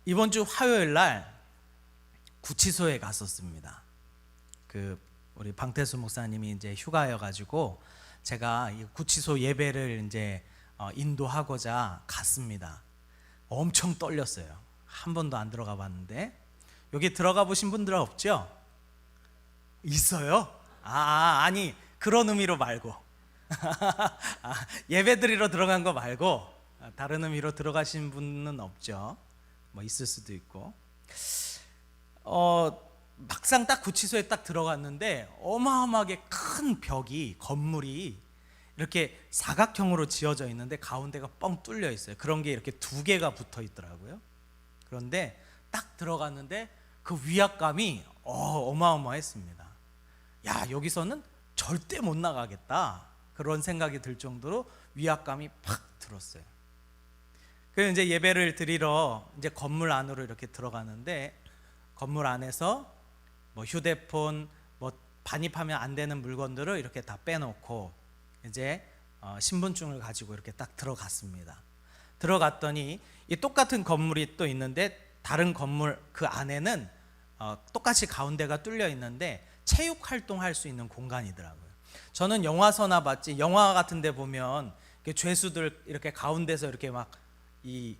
이번 주 화요일 날 구치소에 갔었습니다. 우리 방태수 목사님이 이제 휴가여 가지고 제가 이 구치소 예배를 이제 인도하고자 갔습니다. 엄청 떨렸어요. 한 번도 안 들어가 봤는데. 여기 들어가 보신 분들 없죠? 있어요? 아니 그런 의미로 말고 예배 드리러 들어간 거 말고 다른 의미로 들어가신 분은 없죠. 뭐 있을 수도 있고. 막상 딱 구치소에 딱 들어갔는데 어마어마하게 큰 건물이 이렇게 사각형으로 지어져 있는데 가운데가 뻥 뚫려 있어요. 그런 게 이렇게 두 개가 붙어 있더라고요. 그런데 딱 들어갔는데 그 위압감이 어마어마했습니다. 야, 여기서는 절대 못 나가겠다, 그런 생각이 들 정도로 위압감이 팍 들었어요. 그래서 이제 예배를 드리러 이제 건물 안으로 이렇게 들어가는데, 건물 안에서 뭐 휴대폰, 뭐 반입하면 안 되는 물건들을 이렇게 다 빼놓고 이제 신분증을 가지고 이렇게 딱 들어갔습니다. 들어갔더니 이 똑같은 건물이 또 있는데, 다른 건물 그 안에는 똑같이 가운데가 뚫려 있는데 체육 활동할 수 있는 공간이더라고요. 저는 영화서나 봤지, 영화 같은 데 보면 죄수들 이렇게 가운데서 이렇게 막 이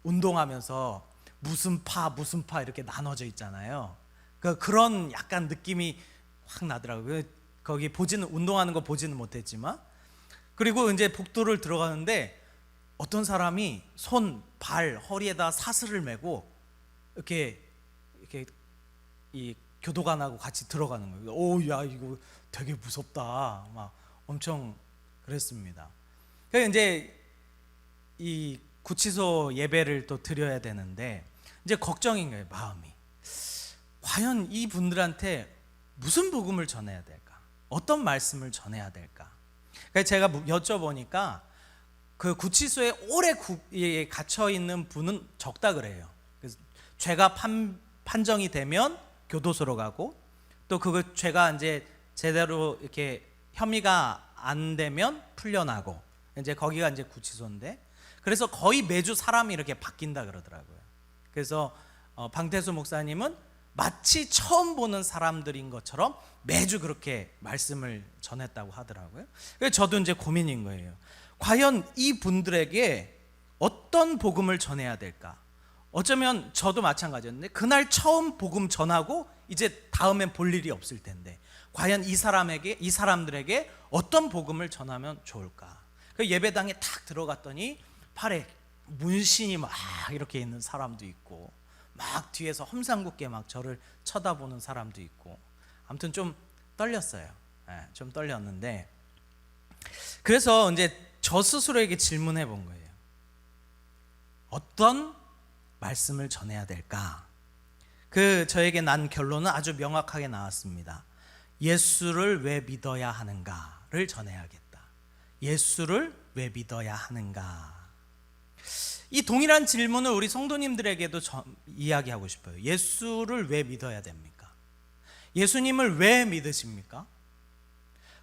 운동하면서 무슨 파 이렇게 나눠져 있잖아요. 그런 약간 느낌이 확 나더라고요. 거기 운동하는 거 보지는 못했지만. 그리고 이제 복도를 들어가는데 어떤 사람이 손, 발, 허리에다 사슬을 메고 이렇게 이 교도관하고 같이 들어가는 거예요. 오, 야, 이거 되게 무섭다, 막 엄청 그랬습니다. 그래서 이제 이 구치소 예배를 또 드려야 되는데 이제 걱정인 거예요, 마음이. 과연 이 분들한테 무슨 복음을 전해야 될까? 어떤 말씀을 전해야 될까? 그래서 제가 여쭤보니까 그 구치소에 오래 갇혀 있는 분은 적다 그래요. 그래서 죄가 판정이 되면 교도소로 가고, 또 그 죄가 이제 제대로 이렇게 혐의가 안 되면 풀려나고, 이제 거기가 이제 구치소인데, 그래서 거의 매주 사람이 이렇게 바뀐다 그러더라고요. 그래서 방태수 목사님은 마치 처음 보는 사람들인 것처럼 매주 그렇게 말씀을 전했다고 하더라고요. 그래서 저도 이제 고민인 거예요. 과연 이 분들에게 어떤 복음을 전해야 될까? 어쩌면 저도 마찬가지였는데 그날 처음 복음 전하고 이제 다음엔 볼 일이 없을 텐데, 과연 이 사람들에게 어떤 복음을 전하면 좋을까? 그 예배당에 탁 들어갔더니 팔에 문신이 막 이렇게 있는 사람도 있고, 막 뒤에서 험상궂게 막 저를 쳐다보는 사람도 있고, 아무튼 좀 떨렸어요. 좀 떨렸는데, 그래서 이제 저 스스로에게 질문해 본 거예요. 어떤 말씀을 전해야 될까? 저에게 난 결론은 아주 명확하게 나왔습니다. 예수를 왜 믿어야 하는가를 전해야겠다. 예수를 왜 믿어야 하는가? 이 동일한 질문을 우리 성도님들에게도 이야기하고 싶어요. 예수를 왜 믿어야 됩니까? 예수님을 왜 믿으십니까?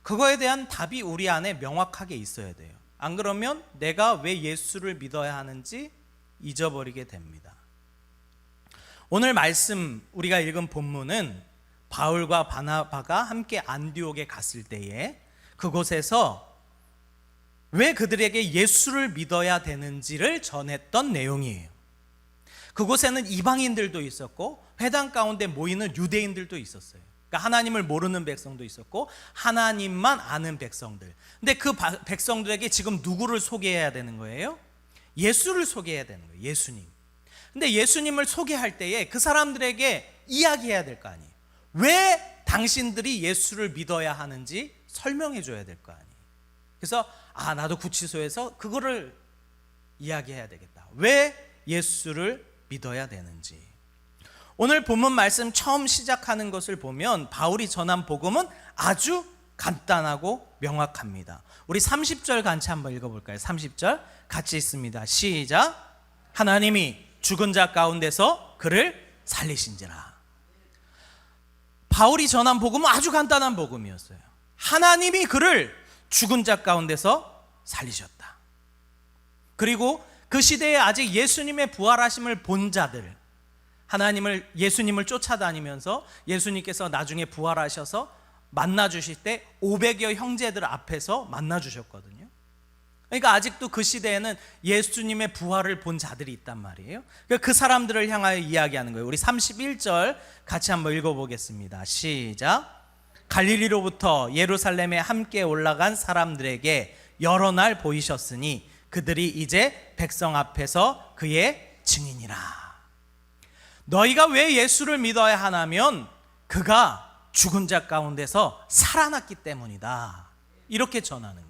그거에 대한 답이 우리 안에 명확하게 있어야 돼요. 안 그러면 내가 왜 예수를 믿어야 하는지 잊어버리게 됩니다. 오늘 말씀 우리가 읽은 본문은 바울과 바나바가 함께 안디옥에 갔을 때에 그곳에서 왜 그들에게 예수를 믿어야 되는지를 전했던 내용이에요. 그곳에는 이방인들도 있었고 회당 가운데 모이는 유대인들도 있었어요. 그러니까 하나님을 모르는 백성도 있었고 하나님만 아는 백성들. 근데 그 백성들에게 지금 누구를 소개해야 되는 거예요? 예수를 소개해야 되는 거예요. 예수님. 근데 예수님을 소개할 때에 그 사람들에게 이야기해야 될 거 아니에요. 왜 당신들이 예수를 믿어야 하는지 설명해 줘야 될 거 아니에요. 그래서 나도 구치소에서 그거를 이야기해야 되겠다. 왜 예수를 믿어야 되는지. 오늘 본문 말씀 처음 시작하는 것을 보면 바울이 전한 복음은 아주 간단하고 명확합니다. 우리 30절 같이 한번 읽어볼까요? 30절 같이 있습니다. 시작. 하나님이 죽은 자 가운데서 그를 살리신지라. 바울이 전한 복음은 아주 간단한 복음이었어요. 하나님이 그를 죽은 자 가운데서 살리셨다. 그리고 그 시대에 아직 예수님의 부활하심을 본 자들, 예수님을 쫓아다니면서 예수님께서 나중에 부활하셔서 만나 주실 때 500여 형제들 앞에서 만나 주셨거든요. 그러니까 아직도 그 시대에는 예수님의 부활을 본 자들이 있단 말이에요. 그러니까 그 사람들을 향하여 이야기하는 거예요. 우리 31절 같이 한번 읽어보겠습니다. 시작. 갈릴리로부터 예루살렘에 함께 올라간 사람들에게 여러 날 보이셨으니 그들이 이제 백성 앞에서 그의 증인이라. 너희가 왜 예수를 믿어야 하냐면 그가 죽은 자 가운데서 살아났기 때문이다. 이렇게 전하는 거예요.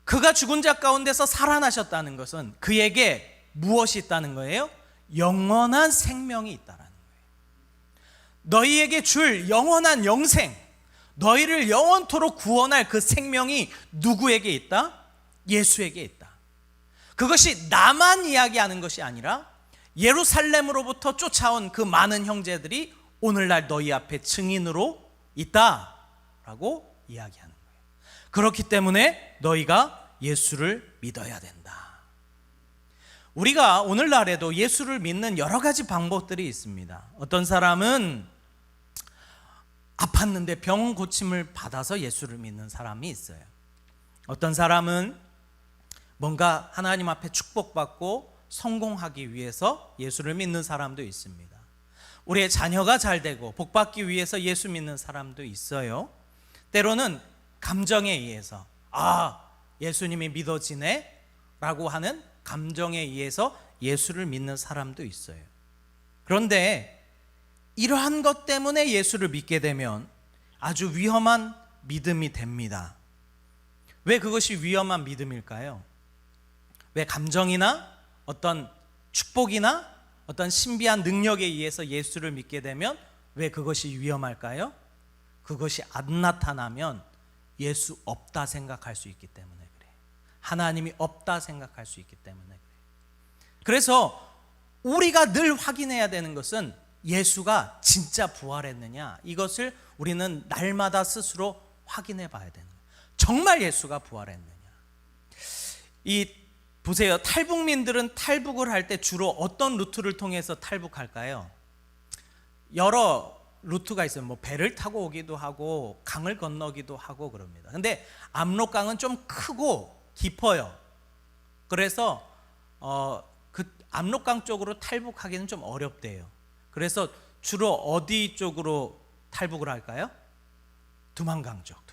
그가 죽은 자 가운데서 살아나셨다는 것은 그에게 무엇이 있다는 거예요? 영원한 생명이 있다는 거예요. 너희에게 줄 영원한 영생, 너희를 영원토록 구원할 그 생명이 누구에게 있다? 예수에게 있다. 그것이 나만 이야기하는 것이 아니라 예루살렘으로부터 쫓아온 그 많은 형제들이 오늘날 너희 앞에 증인으로 있다라고 이야기하는 거예요. 그렇기 때문에 너희가 예수를 믿어야 된다. 우리가 오늘날에도 예수를 믿는 여러 가지 방법들이 있습니다. 어떤 사람은 아팠는데 병 고침을 받아서 예수를 믿는 사람이 있어요. 어떤 사람은 뭔가 하나님 앞에 축복받고 성공하기 위해서 예수를 믿는 사람도 있습니다. 우리의 자녀가 잘 되고 복받기 위해서 예수 믿는 사람도 있어요. 때로는 감정에 의해서 예수님이 믿어지네 라고 하는 감정에 의해서 예수를 믿는 사람도 있어요. 그런데 이러한 것 때문에 예수를 믿게 되면 아주 위험한 믿음이 됩니다. 왜 그것이 위험한 믿음일까요? 왜 감정이나 어떤 축복이나 어떤 신비한 능력에 의해서 예수를 믿게 되면 왜 그것이 위험할까요? 그것이 안 나타나면 예수 없다 생각할 수 있기 때문에 그래요. 하나님이 없다 생각할 수 있기 때문에 그래요. 그래서 우리가 늘 확인해야 되는 것은 예수가 진짜 부활했느냐, 이것을 우리는 날마다 스스로 확인해 봐야 되는 거예요. 정말 예수가 부활했느냐. 보세요. 탈북민들은 탈북을 할 때 주로 어떤 루트를 통해서 탈북할까요? 여러 루트가 있어요. 뭐 배를 타고 오기도 하고 강을 건너기도 하고 그럽니다. 근데 압록강은 좀 크고 깊어요. 그래서 그 압록강 쪽으로 탈북하기는 좀 어렵대요. 그래서 주로 어디 쪽으로 탈북을 할까요? 두만강 쪽.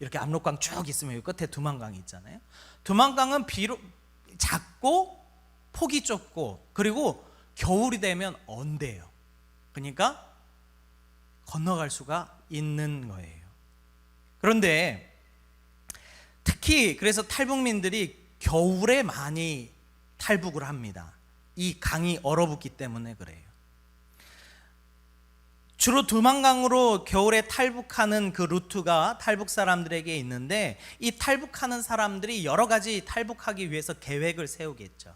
이렇게 압록강 쭉 있으면 여기 끝에 두만강이 있잖아요. 두만강은 비록 작고 폭이 좁고 그리고 겨울이 되면 언대요. 그러니까 건너갈 수가 있는 거예요. 그런데 특히 그래서 탈북민들이 겨울에 많이 탈북을 합니다. 이 강이 얼어붙기 때문에 그래요. 주로 두만강으로 겨울에 탈북하는 그 루트가 탈북 사람들에게 있는데 이 탈북하는 사람들이 여러 가지 탈북하기 위해서 계획을 세우겠죠.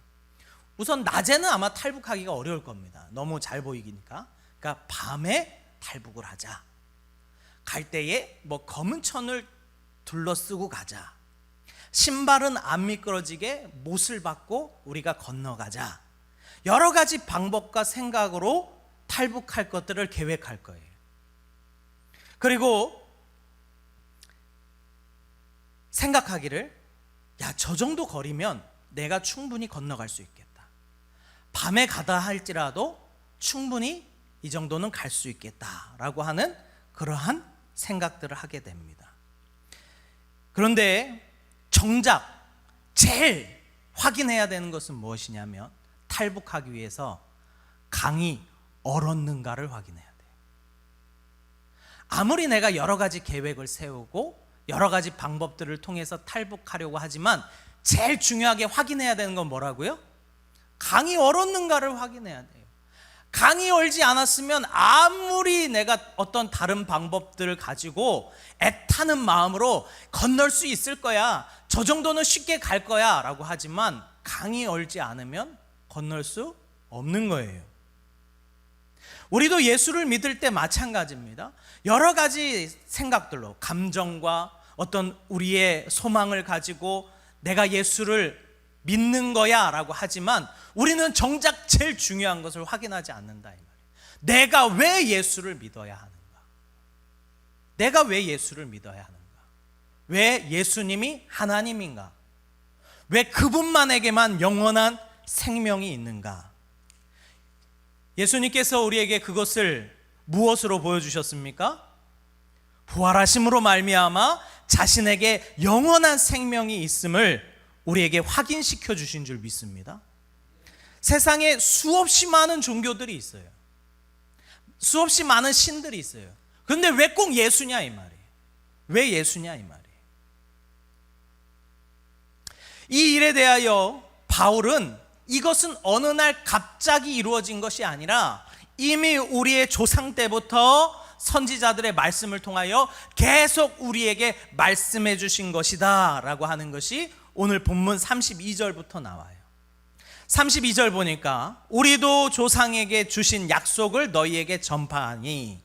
우선 낮에는 아마 탈북하기가 어려울 겁니다. 너무 잘 보이니까. 그러니까 밤에 탈북을 하자. 갈 때에 뭐 검은 천을 둘러쓰고 가자. 신발은 안 미끄러지게 못을 받고 우리가 건너가자. 여러 가지 방법과 생각으로 탈북할 것들을 계획할 거예요. 그리고 생각하기를 저 정도 거리면 내가 충분히 건너갈 수 있겠다. 밤에 가다 할지라도 충분히 이 정도는 갈 수 있겠다라고 하는 그러한 생각들을 하게 됩니다. 그런데 정작 제일 확인해야 되는 것은 무엇이냐면 탈북하기 위해서 강이 얼었는가를 확인해야 돼요. 아무리 내가 여러 가지 계획을 세우고 여러 가지 방법들을 통해서 탈북하려고 하지만 제일 중요하게 확인해야 되는 건 뭐라고요? 강이 얼었는가를 확인해야 돼요. 강이 얼지 않았으면 아무리 내가 어떤 다른 방법들을 가지고 애타는 마음으로 건널 수 있을 거야, 저 정도는 쉽게 갈 거야 라고 하지만 강이 얼지 않으면 건널 수 없는 거예요. 우리도 예수를 믿을 때 마찬가지입니다. 여러 가지 생각들로 감정과 어떤 우리의 소망을 가지고 내가 예수를 믿는 거야 라고 하지만 우리는 정작 제일 중요한 것을 확인하지 않는다 이 말이에요. 내가 왜 예수를 믿어야 하는가? 내가 왜 예수를 믿어야 하는가? 왜 예수님이 하나님인가? 왜 그분만에게만 영원한 생명이 있는가? 예수님께서 우리에게 그것을 무엇으로 보여주셨습니까? 부활하심으로 말미암아 자신에게 영원한 생명이 있음을 우리에게 확인시켜 주신 줄 믿습니다. 세상에 수없이 많은 종교들이 있어요. 수없이 많은 신들이 있어요. 그런데 왜 꼭 예수냐 이 말이에요. 왜 예수냐 이 말이에요. 이 일에 대하여 바울은 이것은 어느 날 갑자기 이루어진 것이 아니라 이미 우리의 조상 때부터 선지자들의 말씀을 통하여 계속 우리에게 말씀해 주신 것이다 라고 하는 것이 오늘 본문 32절부터 나와요. 32절 보니까 우리도 조상에게 주신 약속을 너희에게 전파하니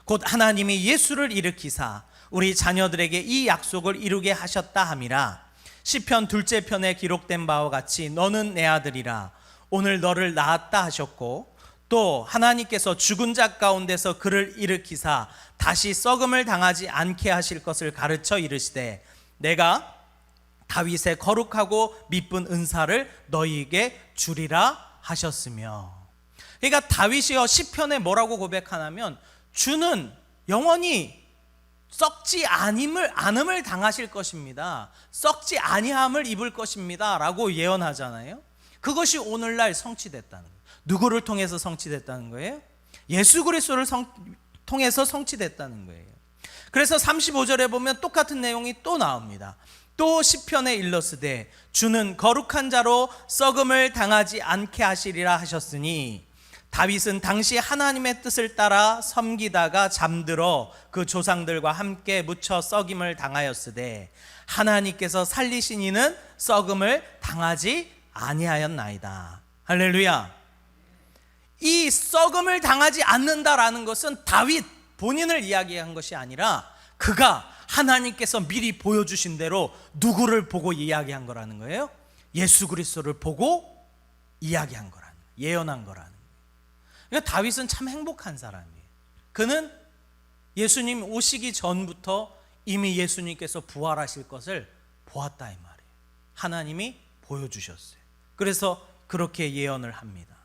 곧 하나님이 예수를 일으키사 우리 자녀들에게 이 약속을 이루게 하셨다 함이라. 시편 둘째 편에 기록된 바와 같이 너는 내 아들이라 오늘 너를 낳았다 하셨고 또 하나님께서 죽은 자 가운데서 그를 일으키사 다시 썩음을 당하지 않게 하실 것을 가르쳐 이르시되 내가 다윗의 거룩하고 미쁜 은사를 너희에게 주리라 하셨으며. 그러니까 다윗이요 시편에 뭐라고 고백하냐면 주는 영원히 썩지 않음을 당하실 것입니다. 썩지 아니함을 입을 것입니다 라고 예언하잖아요. 그것이 오늘날 성취됐다는 거예요. 누구를 통해서 성취됐다는 거예요? 예수 그리스도를 통해서 성취됐다는 거예요. 그래서 35절에 보면 똑같은 내용이 또 나옵니다. 또 시편에 일렀으되 주는 거룩한 자로 썩음을 당하지 않게 하시리라 하셨으니 다윗은 당시 하나님의 뜻을 따라 섬기다가 잠들어 그 조상들과 함께 묻혀 썩임을 당하였으되 하나님께서 살리신 이는 썩음을 당하지 아니하였나이다. 할렐루야. 이 썩음을 당하지 않는다라는 것은 다윗 본인을 이야기한 것이 아니라 그가 하나님께서 미리 보여주신 대로 누구를 보고 이야기한 거라는 거예요? 예수 그리스도를 보고 이야기한 거라는 거예요. 예언한 거라는 거예요. 그러니까 다윗은 참 행복한 사람이에요. 그는 예수님 오시기 전부터 이미 예수님께서 부활하실 것을 보았다 이 말이에요. 하나님이 보여주셨어요. 그래서 그렇게 예언을 합니다.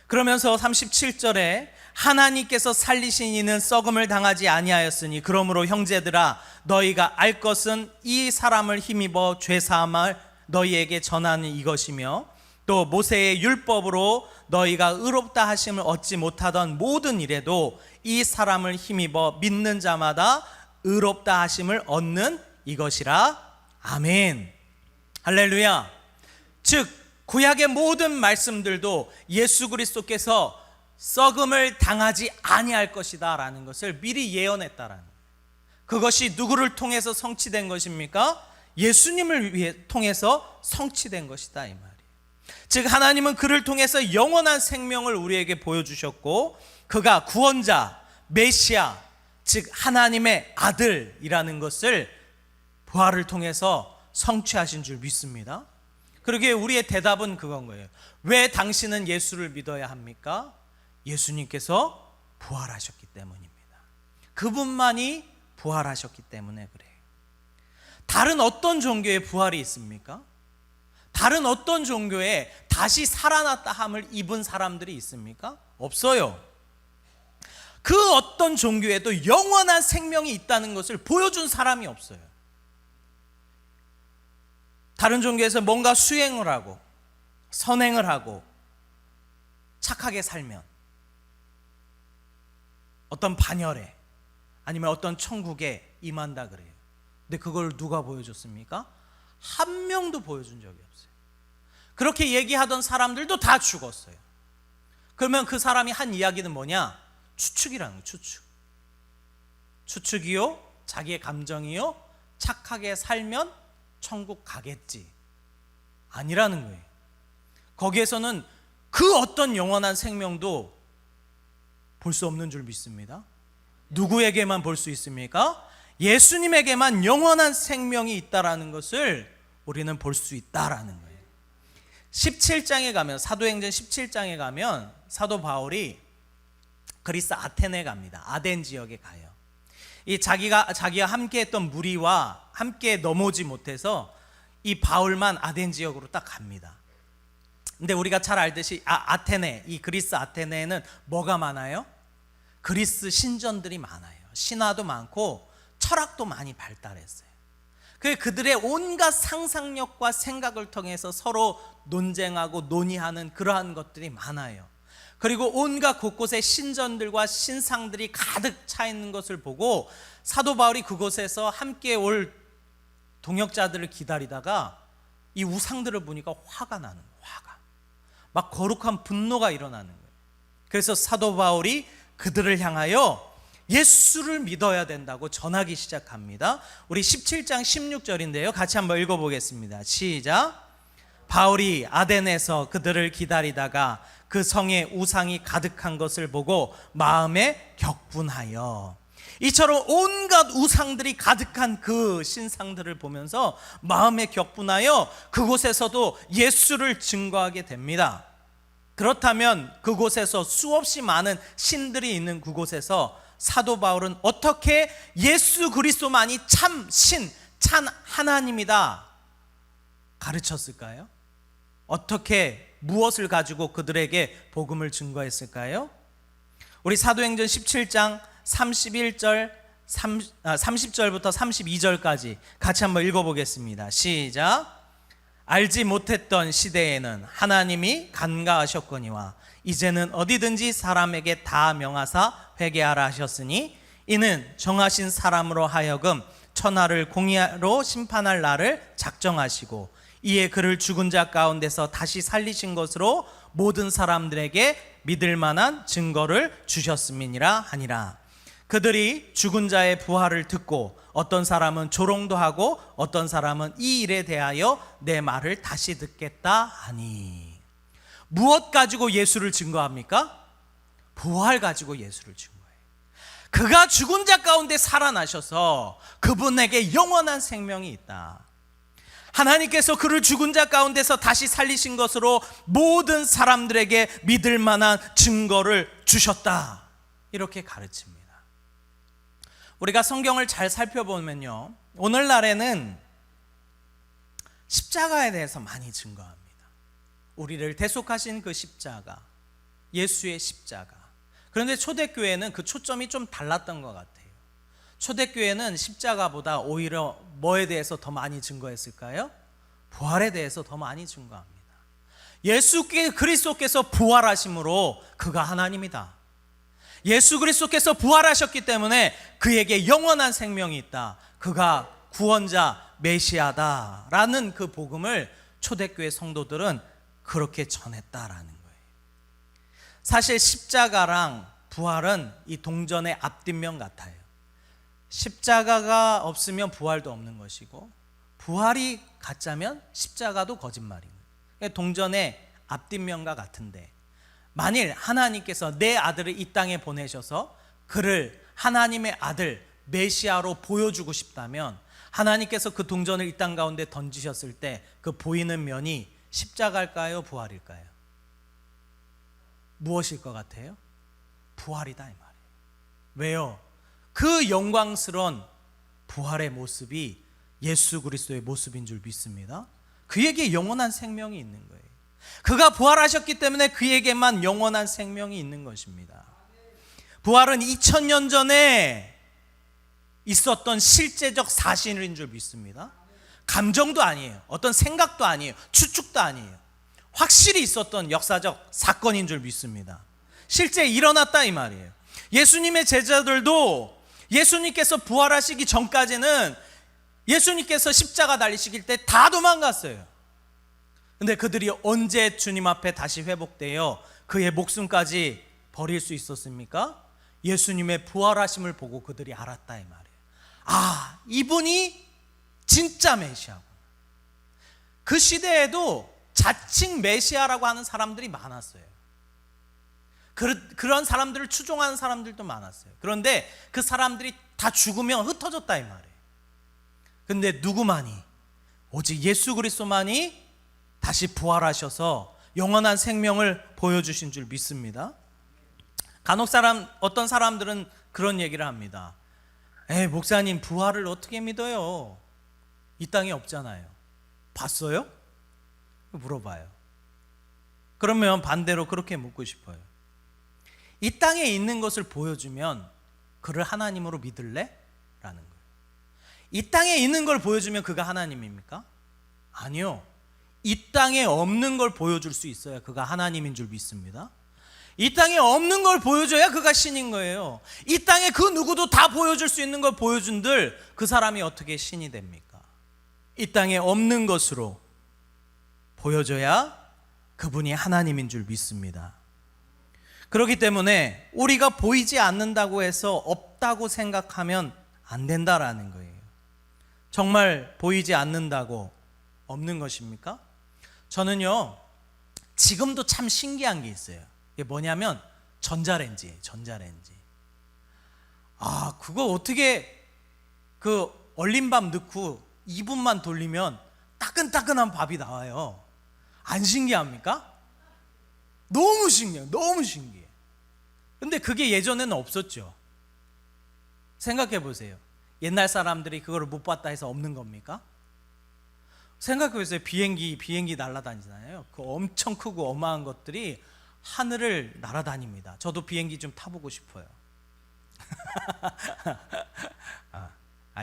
그러면서 37절에 하나님께서 살리신 이는 썩음을 당하지 아니하였으니 그러므로 형제들아 너희가 알 것은 이 사람을 힘입어 죄사함을 너희에게 전하는 이것이며 또 모세의 율법으로 너희가 의롭다 하심을 얻지 못하던 모든 일에도 이 사람을 힘입어 믿는 자마다 의롭다 하심을 얻는 이것이라. 아멘. 할렐루야. 즉 구약의 모든 말씀들도 예수 그리스도께서 썩음을 당하지 아니할 것이다 라는 것을 미리 예언했다라는 거예요. 그것이 누구를 통해서 성취된 것입니까? 예수님을 통해서 성취된 것이다 이 말이에요. 즉 하나님은 그를 통해서 영원한 생명을 우리에게 보여주셨고 그가 구원자, 메시아, 즉 하나님의 아들이라는 것을 부활을 통해서 성취하신 줄 믿습니다. 그러기에 우리의 대답은 그건 거예요. 왜 당신은 예수를 믿어야 합니까? 예수님께서 부활하셨기 때문입니다. 그분만이 부활하셨기 때문에 그래요. 다른 어떤 종교에 부활이 있습니까? 다른 어떤 종교에 다시 살아났다 함을 입은 사람들이 있습니까? 없어요. 그 어떤 종교에도 영원한 생명이 있다는 것을 보여준 사람이 없어요. 다른 종교에서 뭔가 수행을 하고 선행을 하고 착하게 살면 어떤 반열에 아니면 어떤 천국에 임한다 그래요. 근데 그걸 누가 보여줬습니까? 한 명도 보여준 적이 없어요. 그렇게 얘기하던 사람들도 다 죽었어요. 그러면 그 사람이 한 이야기는 뭐냐? 추측이라는 거예요. 추측이요, 자기의 감정이요, 착하게 살면 천국 가겠지 아니라는 거예요. 거기에서는 그 어떤 영원한 생명도 볼 수 없는 줄 믿습니다. 누구에게만 볼 수 있습니까? 예수님에게만 영원한 생명이 있다라는 것을 우리는 볼 수 있다라는 거예요. 17장에 가면, 사도행전 17장에 가면 사도 바울이 그리스 아테네에 갑니다. 아덴 지역에 가요. 이 자기가 함께했던 무리와 함께 넘어오지 못해서 이 바울만 아덴 지역으로 딱 갑니다. 근데 우리가 잘 알듯이 아테네, 이 그리스 아테네에는 뭐가 많아요? 그리스 신전들이 많아요. 신화도 많고 철학도 많이 발달했어요. 그들의 온갖 상상력과 생각을 통해서 서로 논쟁하고 논의하는 그러한 것들이 많아요. 그리고 온갖 곳곳에 신전들과 신상들이 가득 차 있는 것을 보고 사도 바울이 그곳에서 함께 올 동역자들을 기다리다가 이 우상들을 보니까 화가 나는 거예요. 막 거룩한 분노가 일어나는 거예요. 그래서 사도 바울이 그들을 향하여 예수를 믿어야 된다고 전하기 시작합니다. 우리 17장 16절인데요. 같이 한번 읽어보겠습니다. 시작. 바울이 아덴에서 그들을 기다리다가 그 성에 우상이 가득한 것을 보고 마음에 격분하여, 이처럼 온갖 우상들이 가득한 그 신상들을 보면서 마음에 격분하여 그곳에서도 예수를 증거하게 됩니다. 그렇다면 그곳에서 수없이 많은 신들이 있는 그곳에서 사도 바울은 어떻게 예수 그리스도만이 참 신, 참 하나님이다 가르쳤을까요? 어떻게, 무엇을 가지고 그들에게 복음을 증거했을까요? 우리 사도행전 17장 30절부터 32절까지 같이 한번 읽어보겠습니다. 시작. 알지 못했던 시대에는 하나님이 간과하셨거니와 이제는 어디든지 사람에게 다 명하사 회개하라 하셨으니 이는 정하신 사람으로 하여금 천하를 공의로 심판할 날을 작정하시고 이에 그를 죽은 자 가운데서 다시 살리신 것으로 모든 사람들에게 믿을 만한 증거를 주셨음이니라 하니라. 그들이 죽은 자의 부활을 듣고 어떤 사람은 조롱도 하고 어떤 사람은 이 일에 대하여 내 말을 다시 듣겠다 하니. 무엇 가지고 예수를 증거합니까? 부활 가지고 예수를 증거해요. 그가 죽은 자 가운데 살아나셔서 그분에게 영원한 생명이 있다. 하나님께서 그를 죽은 자 가운데서 다시 살리신 것으로 모든 사람들에게 믿을 만한 증거를 주셨다. 이렇게 가르칩니다. 우리가 성경을 잘 살펴보면요, 오늘날에는 십자가에 대해서 많이 증거합니다. 우리를 대속하신 그 십자가, 예수의 십자가. 그런데 초대교회는 그 초점이 좀 달랐던 것 같아요. 초대교회는 십자가보다 오히려 뭐에 대해서 더 많이 증거했을까요? 부활에 대해서 더 많이 증거합니다. 예수 그리스도께서 부활하심으로 그가 하나님이다. 예수 그리스도께서 부활하셨기 때문에 그에게 영원한 생명이 있다. 그가 구원자 메시아다라는 그 복음을 초대교회 성도들은 그렇게 전했다라는 거예요. 사실 십자가랑 부활은 이 동전의 앞뒷면 같아요. 십자가가 없으면 부활도 없는 것이고 부활이 가짜면 십자가도 거짓말인 거예요. 동전의 앞뒷면과 같은데, 만일 하나님께서 내 아들을 이 땅에 보내셔서 그를 하나님의 아들 메시아로 보여주고 싶다면 하나님께서 그 동전을 이 땅 가운데 던지셨을 때 그 보이는 면이 십자가일까요? 부활일까요? 무엇일 것 같아요? 부활이다 이 말이에요. 왜요? 그 영광스러운 부활의 모습이 예수 그리스도의 모습인 줄 믿습니다. 그에게 영원한 생명이 있는 거예요. 그가 부활하셨기 때문에 그에게만 영원한 생명이 있는 것입니다. 부활은 2000년 전에 있었던 실제적 사실인 줄 믿습니다. 감정도 아니에요. 어떤 생각도 아니에요. 추측도 아니에요. 확실히 있었던 역사적 사건인 줄 믿습니다. 실제 일어났다 이 말이에요. 예수님의 제자들도 예수님께서 부활하시기 전까지는 예수님께서 십자가 달리시길 때 다 도망갔어요. 근데 그들이 언제 주님 앞에 다시 회복되어 그의 목숨까지 버릴 수 있었습니까? 예수님의 부활하심을 보고 그들이 알았다 이 말이에요. 아, 이분이 진짜 메시아구나. 그 시대에도 자칭 메시아라고 하는 사람들이 많았어요. 그런 사람들을 추종하는 사람들도 많았어요. 그런데 그 사람들이 다 죽으면 흩어졌다 이 말이에요. 근데 누구만이 오직 예수 그리스도만이 다시 부활하셔서 영원한 생명을 보여주신 줄 믿습니다. 간혹 어떤 사람들은 그런 얘기를 합니다. 목사님, 부활을 어떻게 믿어요? 이 땅에 없잖아요. 봤어요? 물어봐요. 그러면 반대로 그렇게 묻고 싶어요. 이 땅에 있는 것을 보여주면 그를 하나님으로 믿을래? 라는 거예요. 이 땅에 있는 걸 보여주면 그가 하나님입니까? 아니요. 이 땅에 없는 걸 보여줄 수 있어야 그가 하나님인 줄 믿습니다. 이 땅에 없는 걸 보여줘야 그가 신인 거예요. 이 땅에 그 누구도 다 보여줄 수 있는 걸 보여준들 그 사람이 어떻게 신이 됩니까? 이 땅에 없는 것으로 보여줘야 그분이 하나님인 줄 믿습니다. 그렇기 때문에 우리가 보이지 않는다고 해서 없다고 생각하면 안 된다라는 거예요. 정말 보이지 않는다고 없는 것입니까? 저는요, 지금도 참 신기한 게 있어요. 이게 뭐냐면 전자레인지예요. 전자레인지. 그거 어떻게 그 얼린 밥 넣고 2분만 돌리면 따끈따끈한 밥이 나와요. 안 신기합니까? 너무 신기해요. 너무 신기해. 근데 그게 예전에는 없었죠. 생각해 보세요. 옛날 사람들이 그걸 못 봤다 해서 없는 겁니까? 생각해 보세요. 비행기 날아다니잖아요. 그 엄청 크고 어마한 것들이 하늘을 날아다닙니다. 저도 비행기 좀 타보고 싶어요.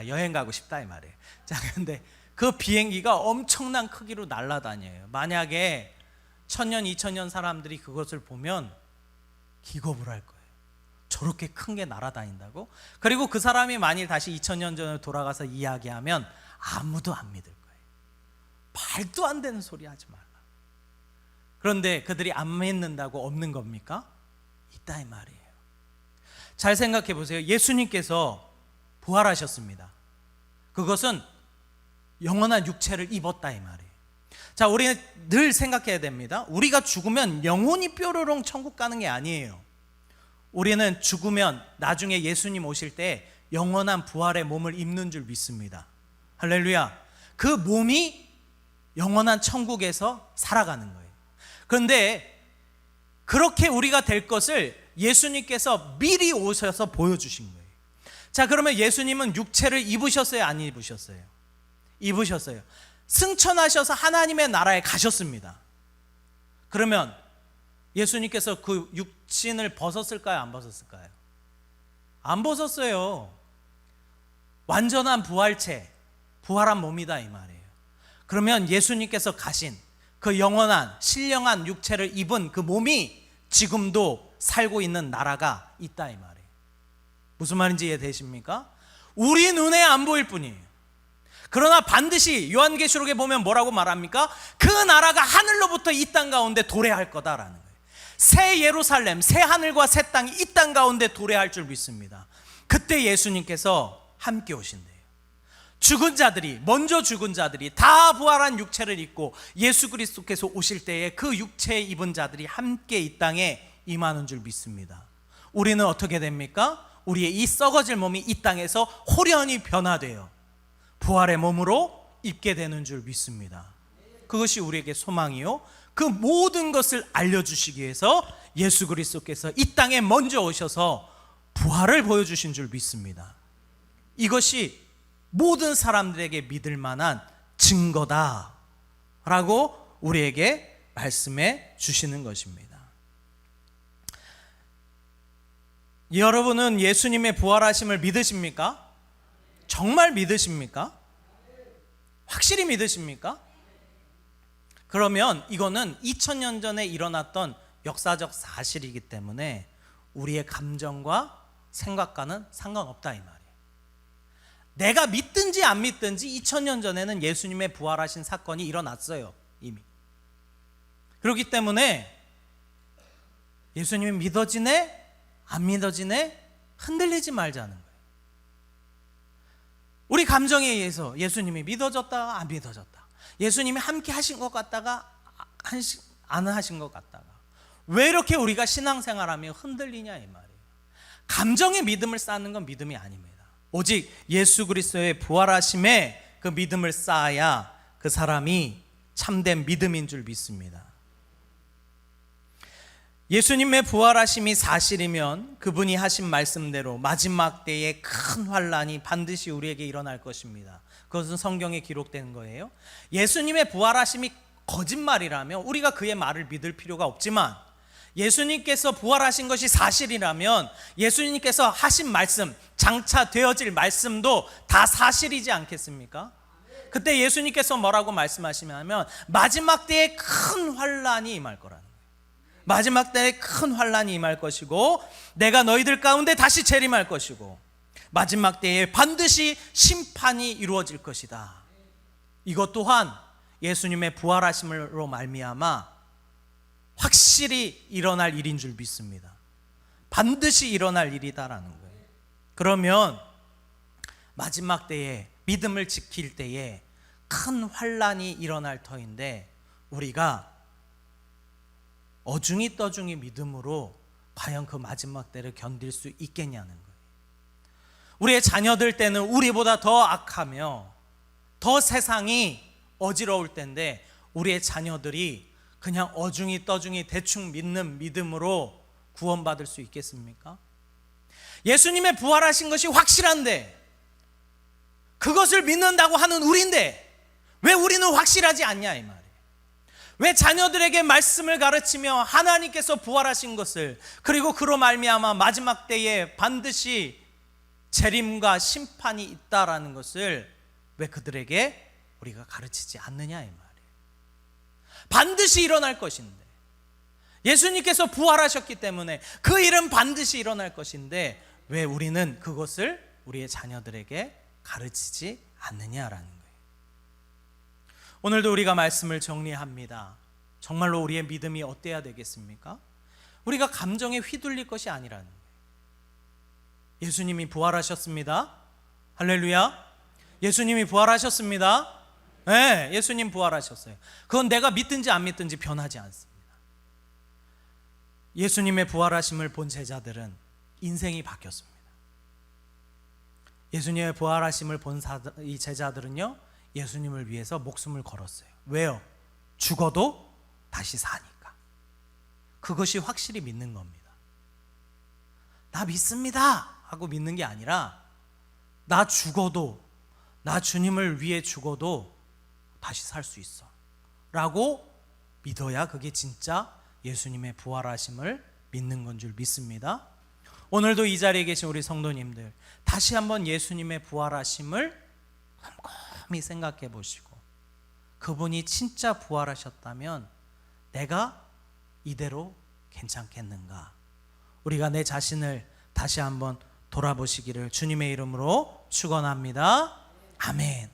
여행 가고 싶다 이 말이에요. 자, 근데 그 비행기가 엄청난 크기로 날아다녀요. 만약에 1000년, 2000년 사람들이 그것을 보면 기겁을 할 거예요. 저렇게 큰 게 날아다닌다고? 그리고 그 사람이 만일 다시 2000년 전으로 돌아가서 이야기하면 아무도 안 믿을 거예요. 말도 안 되는 소리 하지 말라. 그런데 그들이 안 믿는다고 없는 겁니까? 있다 이 말이에요. 잘 생각해 보세요. 예수님께서 부활하셨습니다. 그것은 영원한 육체를 입었다 이 말이에요. 자, 우리는 늘 생각해야 됩니다. 우리가 죽으면 영혼이 뾰로롱 천국 가는 게 아니에요. 우리는 죽으면 나중에 예수님 오실 때 영원한 부활의 몸을 입는 줄 믿습니다. 할렐루야. 그 몸이 영원한 천국에서 살아가는 거예요. 그런데 그렇게 우리가 될 것을 예수님께서 미리 오셔서 보여주신 거예요. 자, 그러면 예수님은 육체를 입으셨어요? 안 입으셨어요? 입으셨어요. 승천하셔서 하나님의 나라에 가셨습니다. 그러면 예수님께서 그 육신을 벗었을까요? 안 벗었을까요? 안 벗었어요. 완전한 부활체, 부활한 몸이다 이 말이에요. 그러면 예수님께서 가신 그 영원한 신령한 육체를 입은 그 몸이 지금도 살고 있는 나라가 있다 이 말이에요. 무슨 말인지 이해되십니까? 우리 눈에 안 보일 뿐이에요. 그러나 반드시 요한계시록에 보면 뭐라고 말합니까? 그 나라가 하늘로부터 이 땅 가운데 도래할 거다라는 거예요. 새 예루살렘, 새 하늘과 새 땅이 이 땅 가운데 도래할 줄 믿습니다. 그때 예수님께서 함께 오신대요. 먼저 죽은 자들이 다 부활한 육체를 입고 예수 그리스도께서 오실 때에 그 육체 입은 자들이 함께 이 땅에 임하는 줄 믿습니다. 우리는 어떻게 됩니까? 우리의 이 썩어질 몸이 이 땅에서 호련히 변화돼요. 부활의 몸으로 입게 되는 줄 믿습니다. 그것이 우리에게 소망이요, 그 모든 것을 알려주시기 위해서 예수 그리스도께서 이 땅에 먼저 오셔서 부활을 보여주신 줄 믿습니다. 이것이 모든 사람들에게 믿을 만한 증거다 라고 우리에게 말씀해 주시는 것입니다. 여러분은 예수님의 부활하심을 믿으십니까? 정말 믿으십니까? 확실히 믿으십니까? 그러면 이거는 2000년 전에 일어났던 역사적 사실이기 때문에 우리의 감정과 생각과는 상관없다 이 말이에요. 내가 믿든지 안 믿든지 2000년 전에는 예수님의 부활하신 사건이 일어났어요 이미. 그렇기 때문에 예수님이 믿어지네 안 믿어지네 흔들리지 말자는 거예요. 우리 감정에 의해서 예수님이 믿어졌다가 안 믿어졌다, 예수님이 함께 하신 것 같다가 안 하신 것 같다가, 왜 이렇게 우리가 신앙생활하며 흔들리냐 이 말이에요. 감정의 믿음을 쌓는 건 믿음이 아닙니다. 오직 예수 그리스도의 부활하심에 그 믿음을 쌓아야 그 사람이 참된 믿음인 줄 믿습니다. 예수님의 부활하심이 사실이면 그분이 하신 말씀대로 마지막 때에 큰 환란이 반드시 우리에게 일어날 것입니다. 그것은 성경에 기록된 거예요. 예수님의 부활하심이 거짓말이라면 우리가 그의 말을 믿을 필요가 없지만, 예수님께서 부활하신 것이 사실이라면 예수님께서 하신 말씀, 장차 되어질 말씀도 다 사실이지 않겠습니까? 그때 예수님께서 뭐라고 말씀하시냐면 마지막 때에 큰 환란이 임할 거라는 거예요. 마지막 때에 큰 환란이 임할 것이고 내가 너희들 가운데 다시 재림할 것이고 마지막 때에 반드시 심판이 이루어질 것이다. 이것 또한 예수님의 부활하심으로 말미암아 확실히 일어날 일인 줄 믿습니다. 반드시 일어날 일이다라는 거예요. 그러면 마지막 때에 믿음을 지킬 때에 큰 환란이 일어날 터인데 우리가 어중이 떠중이 믿음으로 과연 그 마지막 때를 견딜 수 있겠냐는 거예요. 우리의 자녀들 때는 우리보다 더 악하며 더 세상이 어지러울 때인데 우리의 자녀들이 그냥 어중이 떠중이 대충 믿는 믿음으로 구원받을 수 있겠습니까? 예수님의 부활하신 것이 확실한데 그것을 믿는다고 하는 우리인데 왜 우리는 확실하지 않냐 이 말이에요. 왜 자녀들에게 말씀을 가르치며 하나님께서 부활하신 것을, 그리고 그로 말미암아 마지막 때에 반드시 재림과 심판이 있다라는 것을 왜 그들에게 우리가 가르치지 않느냐 이 말이에요. 반드시 일어날 것인데, 예수님께서 부활하셨기 때문에 그 일은 반드시 일어날 것인데 왜 우리는 그것을 우리의 자녀들에게 가르치지 않느냐라는 거예요. 오늘도 우리가 말씀을 정리합니다. 정말로 우리의 믿음이 어때야 되겠습니까? 우리가 감정에 휘둘릴 것이 아니라는 거예요. 예수님이 부활하셨습니다. 할렐루야. 예수님이 부활하셨습니다. 네, 예수님 부활하셨어요. 그건 내가 믿든지 안 믿든지 변하지 않습니다. 예수님의 부활하심을 본 제자들은 인생이 바뀌었습니다. 예수님의 부활하심을 본 이 제자들은요, 예수님을 위해서 목숨을 걸었어요. 왜요? 죽어도 다시 사니까. 그것이 확실히 믿는 겁니다. 나 믿습니다 하고 믿는 게 아니라 나 죽어도, 나 주님을 위해 죽어도 다시 살 수 있어 라고 믿어야 그게 진짜 예수님의 부활하심을 믿는 건 줄 믿습니다. 오늘도 이 자리에 계신 우리 성도님들, 다시 한번 예수님의 부활하심을 곰곰이 생각해 보시고 그분이 진짜 부활하셨다면 내가 이대로 괜찮겠는가? 우리가 내 자신을 다시 한번 돌아보시기를 주님의 이름으로 축원합니다. 아멘.